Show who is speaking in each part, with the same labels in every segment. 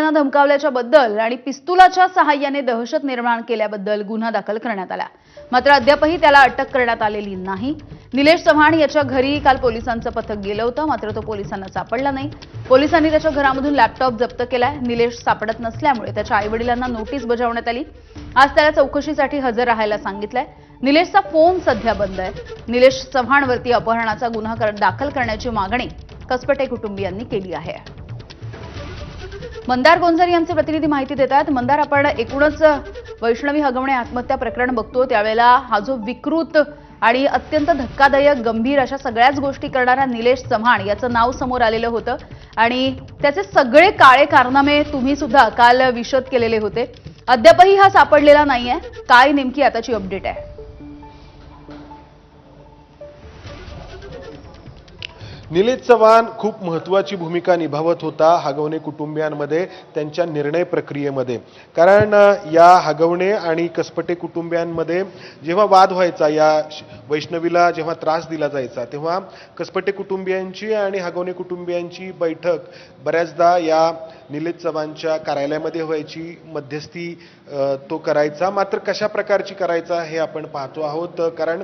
Speaker 1: वडिलांना धमकावल्याच्या बद्दल आणि पिस्तुलाच्या सहाय्याने दहशत निर्माण केल्याबद्दल गुन्हा दाखल करण्यात आला। मात्र अद्यापही त्याला अटक करण्यात आलेली नाही। निलेश चव्हाण याच्या घरी काल पोलिसांचं पथक गेलं होतं, मात्र तो पोलिसांना सापडला नाही। पोलिसांनी त्याच्या घरामधून लॅपटॉप जप्त केलाय। निलेश सापडत नसल्यामुळे त्याच्या आईवडिलांना नोटीस बजावण्यात आली। आज त्याला चौकशीसाठी हजर राहायला सांगितलंय। निलेशचा फोन सध्या बंद आहे। निलेश चव्हाणवरती अपहरणाचा गुन्हा दाखल करण्याची मागणी कसपटे कुटुंबियांनी केली आहे। मंदार गोंजर यांचे प्रतिनिधी माहिती देतात। मंदार, आपण एकूणच वैष्णवी हगवणे आत्महत्या प्रकरण बघतो त्यावेळेला हा जो विकृत आणि अत्यंत धक्कादायक गंभीर अशा सगळ्याच गोष्टी करणारा निलेश चव्हाण याचं नाव समोर आलेलं होतं आणि त्याचे सगळे काळे कारनामे तुम्ही सुद्धा काल विशद केलेले होते। अद्यापही हा सापडलेला नाहीये। काय नेमकी आताची अपडेट आहे?
Speaker 2: निलेश चव्हाण खूप महत्त्वाची भूमिका निभावत होता हगवणे कुटुंबियांमध्ये, त्यांच्या निर्णय प्रक्रियेमध्ये। कारण या हगवणे आणि कसपटे कुटुंबियांमध्ये जेव्हा वाद व्हायचा, या वैष्णवीला जेव्हा त्रास दिला जायचा, तेव्हा कसपटे कुटुंबियांची आणि हगवणे कुटुंबियांची बैठक बऱ्याचदा या निलेश चव्हाणच्या कार्यालयामध्ये व्हायची। मध्यस्थी तो करायचा, मात्र कशा प्रकारची करायचा हे आपण पाहतो आहोत। कारण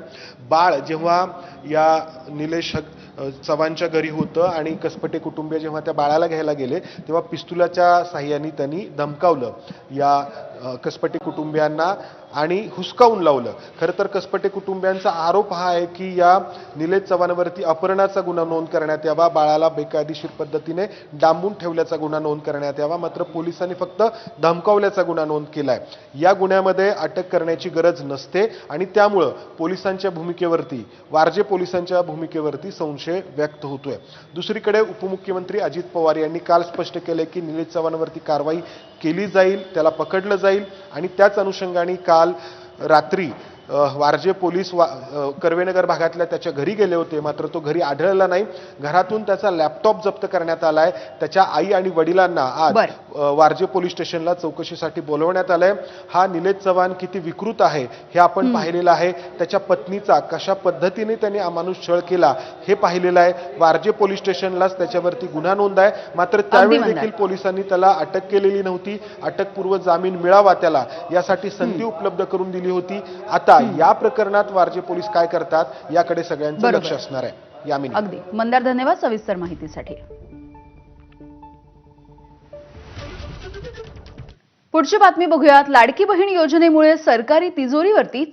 Speaker 2: बाळ जेव्हा या निलेश चव्हाणच्या घरी होतं आणि कसपटे कुटुंबीय जेव्हा त्या बाळाला घ्यायला गेले तेव्हा पिस्तुलाच्या साह्याने त्यांनी धमकावलं या कसपटे कुटुंबियांना आणि हुसकावून लावलं। खरं तर कसपटे कुटुंबियांचा आरोप हा आहे की या निलेश चव्हाणवरती अपहरणाचा गुन्हा नोंद करण्यात यावा, बाळाला बेकायदेशीर पद्धतीने डांबून ठेवल्याचा गुन्हा नोंद करण्यात यावा, मात्र पोलिसांनी फक्त धमकावल्याचा गुन्हा नोंद केलाय। या गुन्ह्यामध्ये अटक करण्याची गरज नसते आणि त्यामुळे पोलिसांच्या भूमिकेवरती, वारजे पोलिसांच्या भूमिकेवरती संशय व्यक्त होतोय। दुसरीकडे उपमुख्यमंत्री अजित पवार यांनी काल स्पष्ट केले की निलेश चव्हाणवरती कारवाई केली जाईल, त्याला पकडलं जाईल आणि त्याच अनुषंगाने काल रात्री वारजे पोलीस कर्वेनगर भागातल्या त्याच्या घरी गेले होते, मात्र तो घरी आढळला नाही। घरातून त्याचा लॅपटॉप जप्त करण्यात आलाय। त्याच्या आई आणि वडिलांना आज वारजे पोलीस स्टेशनला चौकशीसाठी बोलवण्यात आलंय। हा निलेश चव्हाण किती विकृत आहे हे आपण पाहिलेलं आहे। त्याच्या पत्नीचा कशा पद्धतीने त्यांनी अमानुष छळ केला हे पाहिलेलं आहे। वारजे पोलीस स्टेशनलाच त्याच्यावरती गुन्हा नोंद आहे, मात्र त्यावेळी देखील पोलिसांनी त्याला अटक केलेली नव्हती। अटकपूर्व जामीन मिळावा त्याला यासाठी संधी उपलब्ध करून दिली होती। आता या प्रकरणात वारजे पोलीस काय करतात याकडे सगळ्यांचं लक्ष असणार आहे। यामिनी,
Speaker 1: अगदी मंदार, धन्यवाद सविस्तर माहितीसाठी। पुढची बातमी बघूयात। लाडकी बहीण योजनेमुळे सरकारी तिजोरीवरती